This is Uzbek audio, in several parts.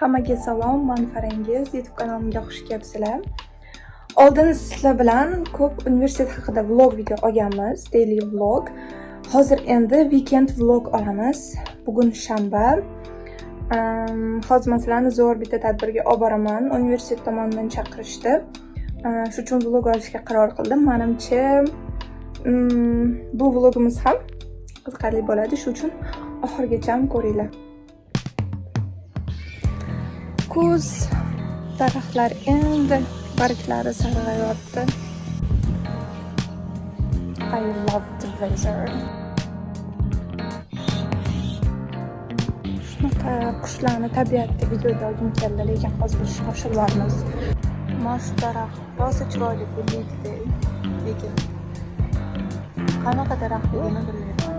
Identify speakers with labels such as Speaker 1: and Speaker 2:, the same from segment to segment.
Speaker 1: Hammaga salom, men Farangiz, YouTube kanalimga xush kelibsizlar. Oldin sizlar bilan ko'p universitet haqida vlog video olganmiz, daily vlog. Hozir endi weekend vlog olamiz. Bugun shanba. Hozir masalan zo'r bitta tadbirga olib boraman. Universitet tomonidan chaqirishdi. Shu uchun vlog olishga qaror qildim. Menimcha bu vlogimiz ham qiziqarli bo'ladi. Shu uchun oxirigacha ko'ringlar. Kuz daraxtlar endi barglari sarg'ayapti. I love the weather. Shunaqa qushlarni tabiatda videoda olgim keldi, lekin hozir shoshilyapmiz. Mana shu daraxt rosa chiroyli bo'ldi, lekin qanaqa daraxtligini bilmayman.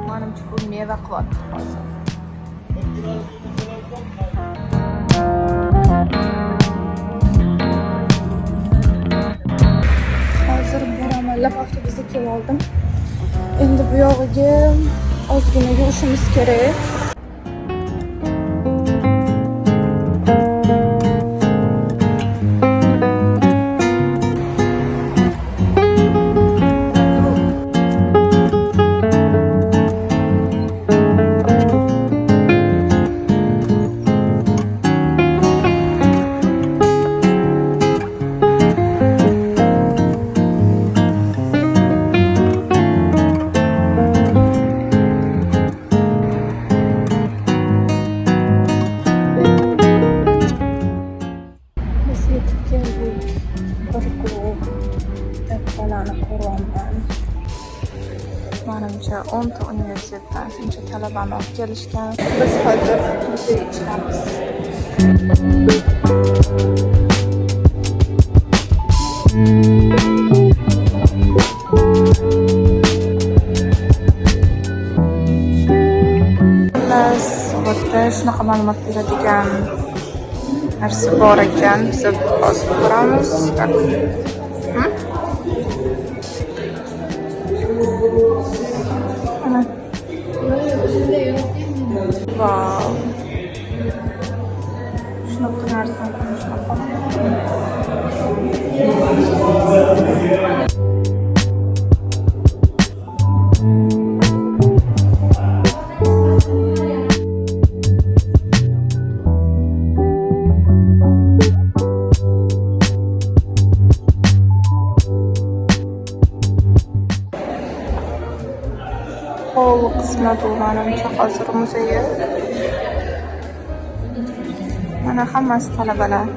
Speaker 1: Menimcha bu meva qilyapti hozir. Hozir boraman, avtobusga kelib oldim. Endi bu yog'iga ozgina yurishimiz kerak. Menimcha 10 ta universitetdan shuncha talabani olib kelishgan. Biz hozir muzey ichidamiz. Biz o'rta shunaqa ma'lumot beradigan narsa bor ekan. Biz hozir ko'ramiz. Wow. Shunaqa narsa Hol qismi bu menimcha hozir muzeyi. Mana hammasi talabalar.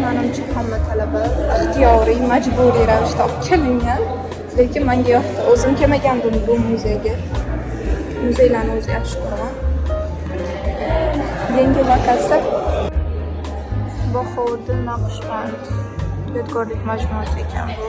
Speaker 1: Menimcha hamma talaba ixtiyoriy, majburiy ravishda olib kelingan. Lekin menga yoqdi. O'zim kelmagandim bu muzeyga. Muzeylarni o'zi yaxshi ko'raman. Yangi lokasiya Bahodir Naqshband yodgorlik majmuasi ekan bu.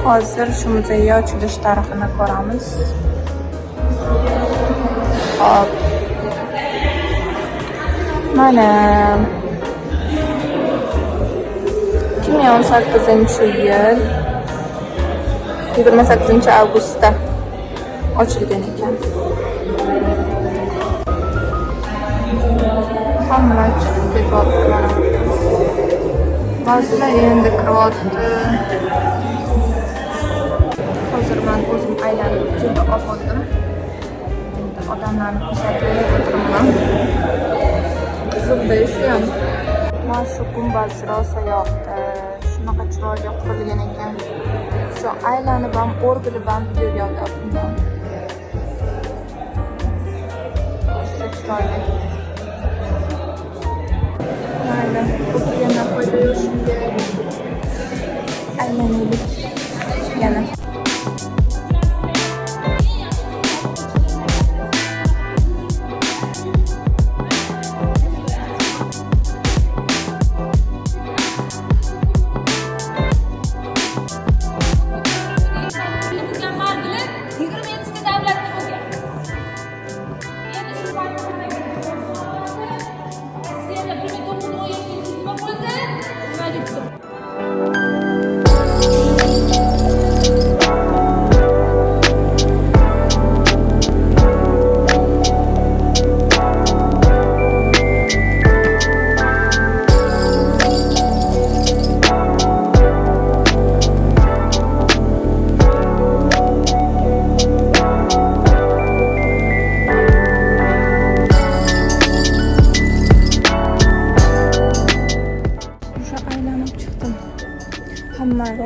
Speaker 1: Hozir shu muzey ochilish tarixini ko'ramiz. Hop. Mana 2018-yil 28-avgustda ochilgan ekan. Hamma chiqib ketyapti. Ba'zilar endi kiryapti. Hozir men o'zim aylanib juda oldim. Endi odamlarni kuzatib o'tiraman. Qiziqda ham. Mana shu gumbaz rosa yoqdi. Shunaqa chiroyli qurilgan ekan. Shu aylanib ham o'rgilib ham video yozyapman. Juda chiroyli. Mayli, ko'pgina foyda yo'shimga aylanaylik. Yana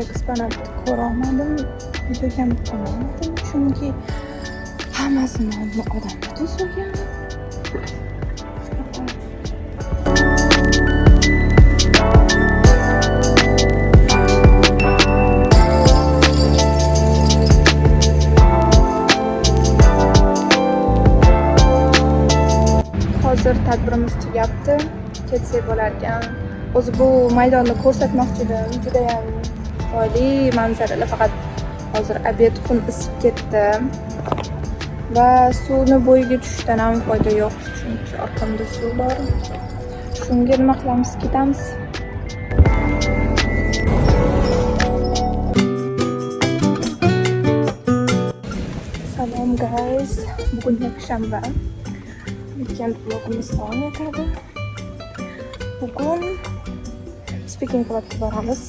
Speaker 1: eksponatni ko'ra olmadim, videoga qo'ya olmadim, chunki hammasini odamlar to'sgan. Hozir tadbirimiz tugabdi. Ketsak bo'lar ekan. O'zi bu maydonni ko'rsatmoqchi edim. Juda ham chiroyli manzarali, faqat hozir obed kun isib ketdi. Va suvni bo'yiga tushishdan ham foyda yo'q, chunki orqamda suv bor. Shunga nima qilamiz, ketamiz. Salom guys. Bugun yakshanba. Weekend vlogimiz davom etadi. Bugun Speaking Clubga boramiz.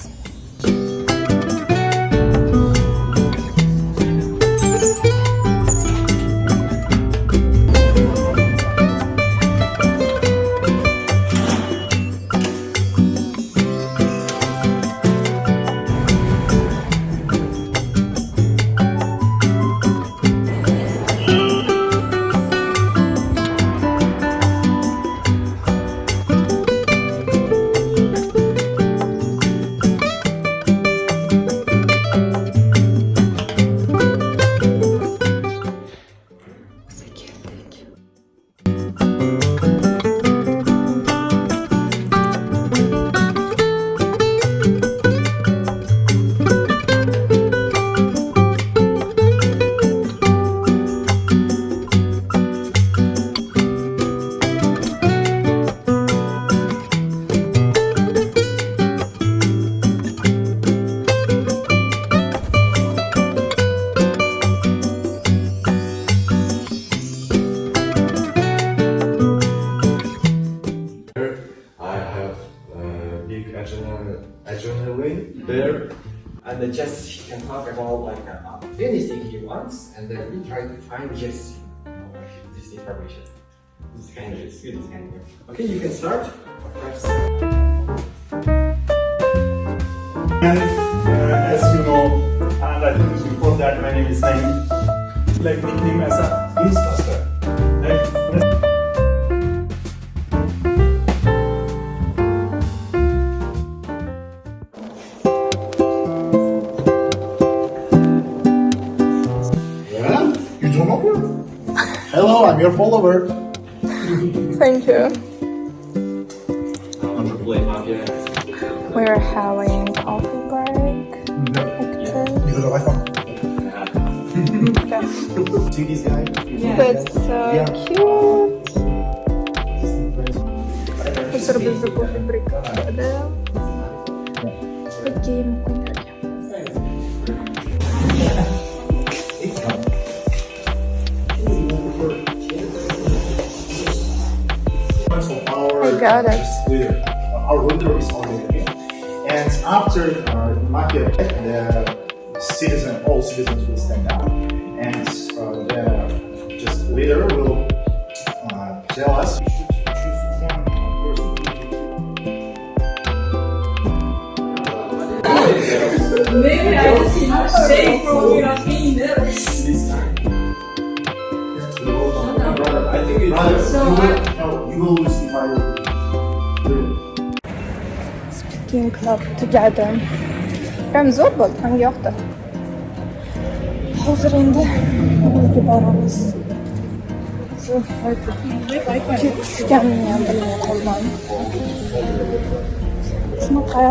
Speaker 2: Adrenaline there, and just he can talk about like anything he wants, and then we try to find just this information. This kind of good. This kind of good. Okay, you can start. First.
Speaker 3: And as you know, and I think before that my name is Naim, like nickname as a Beastmaster.
Speaker 4: You don't know her? Hello, I'm your follower.
Speaker 1: Thank you. We're having coffee break.
Speaker 4: Because of iPhone. See this guy?
Speaker 1: That's so cute. Hozir bizni coffee break qiladi. Keyin
Speaker 4: I
Speaker 1: got it.
Speaker 4: Our window is already okay. And after Mafia, the all citizens will stand up, and the just leader will tell us. We should choose one person.
Speaker 5: Maybe I just see my shade from European.
Speaker 4: I think it's you will lose if I will.
Speaker 1: Speaking Club tugadi. Ham zo'r bo'ldi, ham yoqdi. Hozir endi uyga boramiz. Tushganimni ham bilmay qoldim. Shunaqa